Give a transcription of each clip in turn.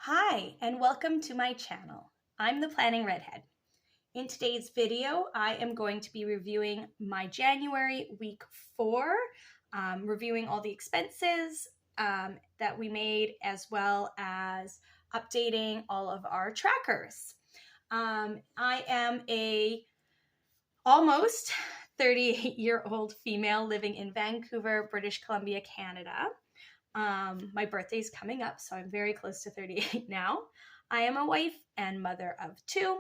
Hi, and welcome to my channel. I'm the Planning Redhead. In today's video, I am going to be reviewing my January week 4, reviewing all the expenses that we made, as well as updating all of our trackers. I am a almost 38-year-old female living in Vancouver, British Columbia, Canada. My birthday's coming up, so I'm very close to 38 now. I am a wife and mother of 2.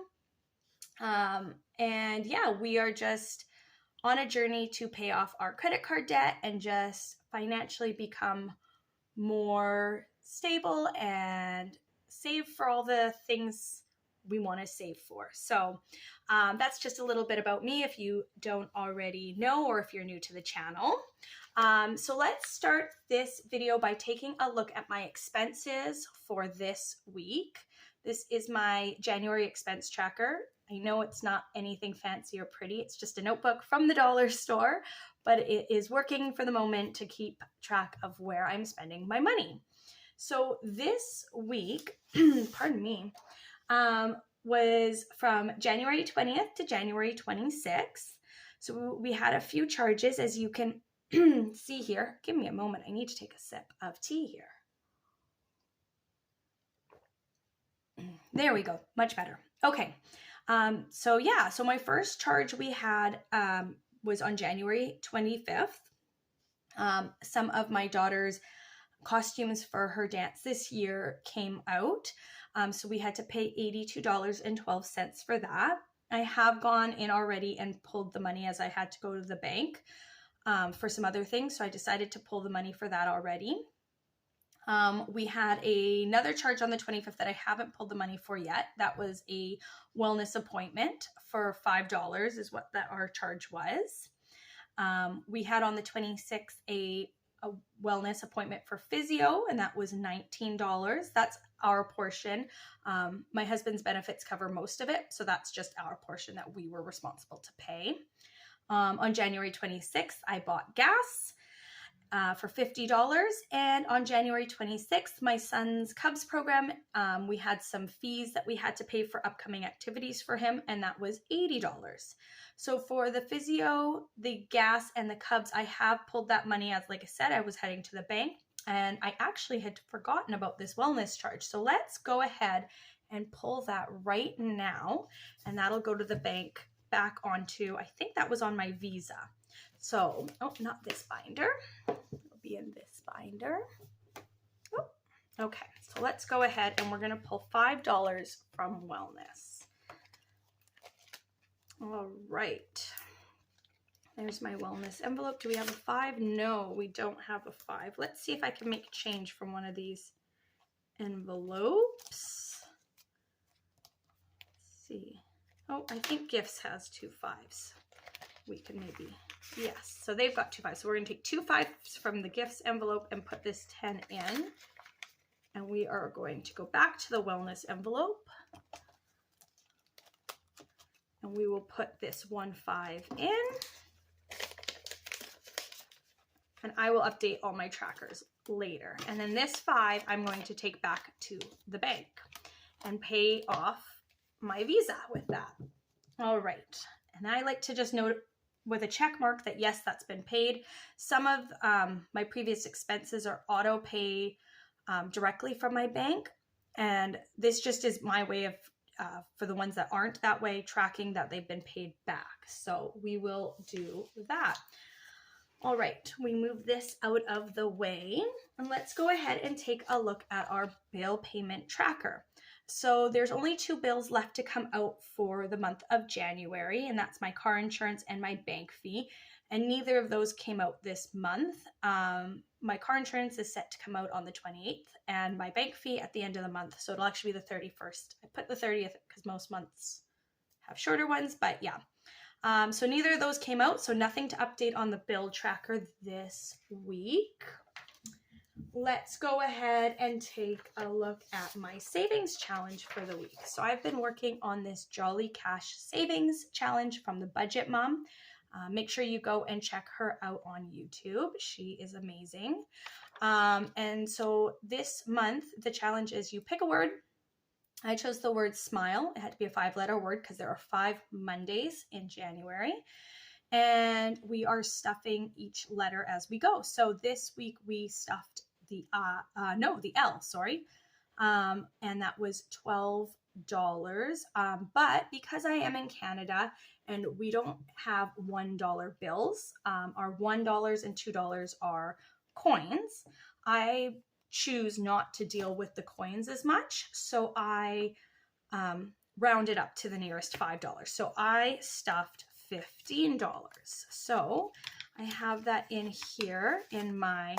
And yeah, we are just on a journey to pay off our credit card debt and just financially become more stable and save for all the things we want to save for. So that's just a little bit about me if you don't already know, or if you're new to the channel. So let's start this video by taking a look at my expenses for this week. This is my January expense tracker. I know it's not anything fancy or pretty. It's just a notebook from the dollar store, but it is working for the moment to keep track of where I'm spending my money. So this week, pardon me, was from January 20th to January 26th. So we had a few charges, as you can see here. Give me a moment. I need to take a sip of tea here. There we go. Much better. Okay. So my first charge we had was on January 25th. Some of my daughter's costumes for her dance this year came out. So we had to pay $82.12 for that. I have gone in already and pulled the money, as I had to go to the bank for some other things. So I decided to pull the money for that already. We had another charge on the 25th that I haven't pulled the money for yet. That was a wellness appointment for $5 is what our charge was. We had on the 26th a wellness appointment for physio, and that was $19. That's our portion. My husband's benefits cover most of it, so that's just our portion that we were responsible to pay. On January 26th, I bought gas for $50. And on January 26th, my son's Cubs program, we had some fees that we had to pay for upcoming activities for him, and that was $80. So for the physio, the gas, and the Cubs, I have pulled that money, as like I said, I was heading to the bank, and I actually had forgotten about this wellness charge. So let's go ahead and pull that right now, and that'll go to the bank back onto, I think that was on my Visa. So, oh, not this binder. It'll be in this binder. Oh, okay, so let's go ahead and we're going to pull $5 from wellness. All right. There's my wellness envelope. Do we have a 5? No, we don't have a 5. Let's see if I can make change from one of these envelopes. Let's see. Oh, I think Gifts has 2 5s. We can maybe, yes. So they've got 2 5s. So we're going to take 2 5s from the Gifts envelope and put this 10 in. And we are going to go back to the wellness envelope. And we will put this 1 5 in. And I will update all my trackers later. And then this 5, I'm going to take back to the bank and pay off my Visa with that. All right. And I like to just note with a check mark that yes, that's been paid. Some of my previous expenses are auto pay directly from my bank. And this just is my way of, for the ones that aren't that way, tracking that they've been paid back. So we will do that. All right, we move this out of the way, and let's go ahead and take a look at our bill payment tracker. So there's only 2 bills left to come out for the month of January, and that's my car insurance and my bank fee. And neither of those came out this month. My car insurance is set to come out on the 28th, and my bank fee at the end of the month. So it'll actually be the 31st. I put the 30th because most months have shorter ones, but yeah. So neither of those came out, so nothing to update on the bill tracker this week. Let's go ahead and take a look at my savings challenge for the week. So I've been working on this Jolly Cash savings challenge from the Budget Mom. Make sure you go and check her out on YouTube. She is amazing. And so this month, the challenge is you pick a word. I chose the word smile. It had to be a 5-letter word because there are 5 Mondays in January. And we are stuffing each letter as we go. So this week we stuffed the L, sorry. And that was $12. But because I am in Canada and we don't have $1 bills, our $1 and $2 are coins, I choose not to deal with the coins as much. So I rounded up to the nearest $5. So I stuffed $15. So I have that in here in my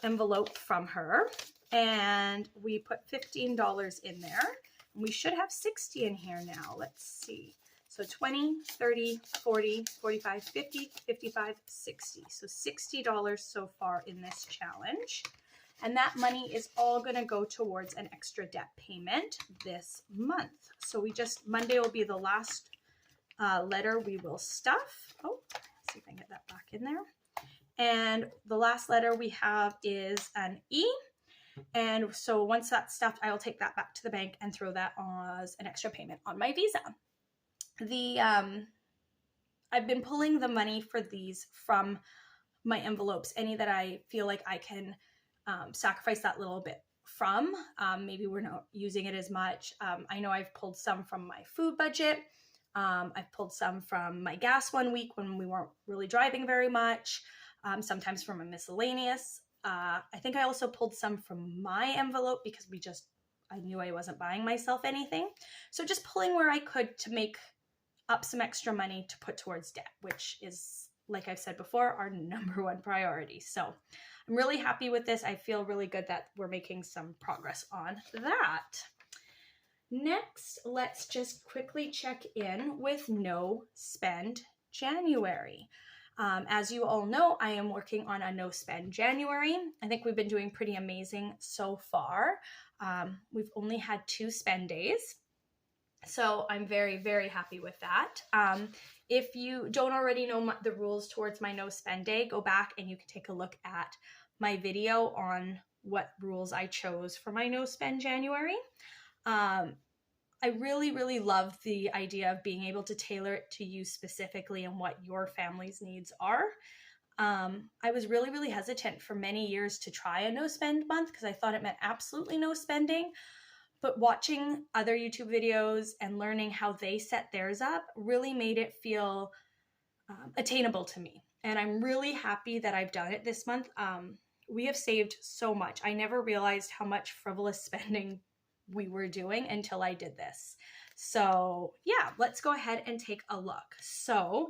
envelope from her, and we put $15 in there. We should have 60 in here now. Let's see. So 20, 30, 40, 45, 50, 55, 60. So $60 so far in this challenge. And that money is all going to go towards an extra debt payment this month. So Monday will be the last letter we will stuff. Oh, let's see if I can get that back in there. And the last letter we have is an E. And so once that's stuffed, I will take that back to the bank and throw that as an extra payment on my Visa. I've been pulling the money for these from my envelopes, any that I feel like I can sacrifice that little bit from. Maybe we're not using it as much. I know I've pulled some from my food budget. I've pulled some from my gas one week when we weren't really driving very much. Sometimes from a miscellaneous. I think I also pulled some from my envelope because I knew I wasn't buying myself anything. So just pulling where I could to make up some extra money to put towards debt, which is, like I've said before, our number one priority. So I'm really happy with this. I feel really good that we're making some progress on that. Next, let's just quickly check in with No Spend January. As you all know, I am working on a No Spend January. I think we've been doing pretty amazing so far. We've only had 2 spend days. So I'm very, very happy with that. If you don't already know the rules towards my No Spend Day, go back and you can take a look at my video on what rules I chose for my No Spend January. I really, really love the idea of being able to tailor it to you specifically and what your family's needs are. I was really, really hesitant for many years to try a no spend month because I thought it meant absolutely no spending. But watching other YouTube videos and learning how they set theirs up really made it feel attainable to me. And I'm really happy that I've done it this month. We have saved so much. I never realized how much frivolous spending we were doing until I did this. So yeah, let's go ahead and take a look. So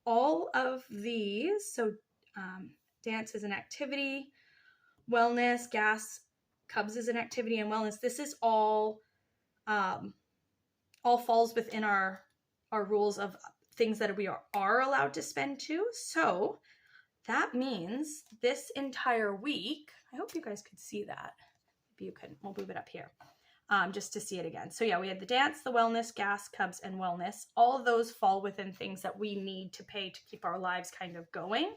all of these, dance is an activity, wellness, gas, Cubs is an activity, and wellness. This is all falls within our rules of things that we are allowed to spend to. So that means this entire week, I hope you guys could see that. If you couldn't, we'll move it up here just to see it again. So yeah, we had the dance, the wellness, gas, Cubs, and wellness. All of those fall within things that we need to pay to keep our lives kind of going.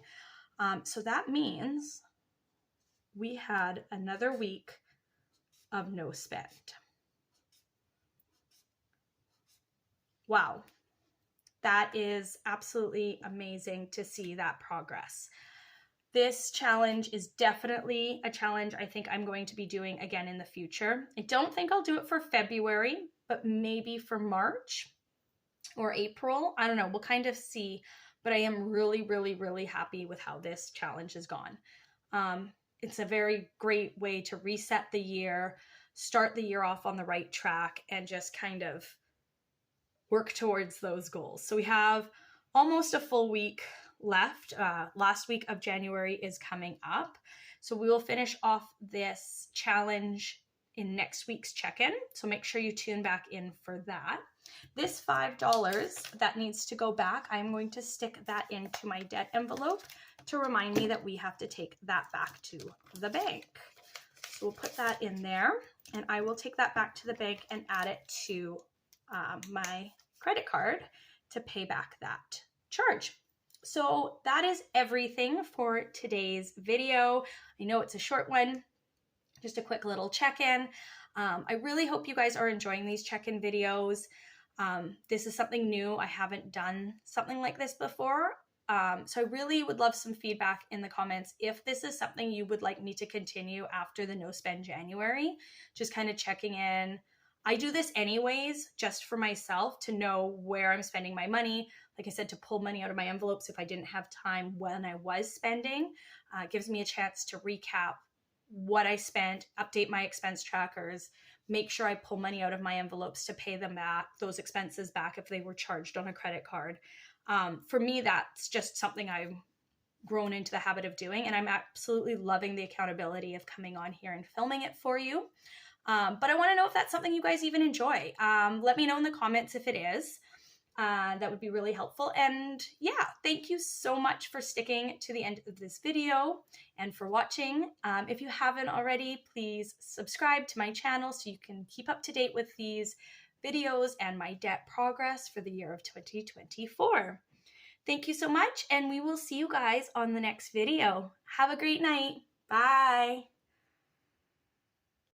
So that means we had another week of no spend. Wow. That is absolutely amazing to see that progress. This challenge is definitely a challenge I think I'm going to be doing again in the future. I don't think I'll do it for February, but maybe for March or April. I don't know. We'll kind of see. But I am really, really, really happy with how this challenge has gone. It's a very great way to reset the year, start the year off on the right track, and just kind of work towards those goals. So we have almost a full week left. Last week of January is coming up. So we will finish off this challenge in next week's check-in. So make sure you tune back in for that. This $5 that needs to go back, I'm going to stick that into my debt envelope to remind me that we have to take that back to the bank. So we'll put that in there, and I will take that back to the bank and add it to my credit card to pay back that charge. So that is everything for today's video. I know it's a short one, just a quick little check-in. I really hope you guys are enjoying these check-in videos. This is something new. I haven't done something like this before. So I really would love some feedback in the comments if this is something you would like me to continue after the No Spend January, just kind of checking in. I do this anyways, just for myself to know where I'm spending my money. Like I said, to pull money out of my envelopes if I didn't have time when I was spending. It gives me a chance to recap what I spent, update my expense trackers, make sure I pull money out of my envelopes to pay them back, those expenses back if they were charged on a credit card. For me, that's just something I've grown into the habit of doing, and I'm absolutely loving the accountability of coming on here and filming it for you. But I want to know if that's something you guys even enjoy. Let me know in the comments if it is. That would be really helpful. And yeah, thank you so much for sticking to the end of this video and for watching. If you haven't already, please subscribe to my channel so you can keep up to date with these videos and my debt progress for the year of 2024. Thank you so much, and we will see you guys on the next video. Have a great night. Bye.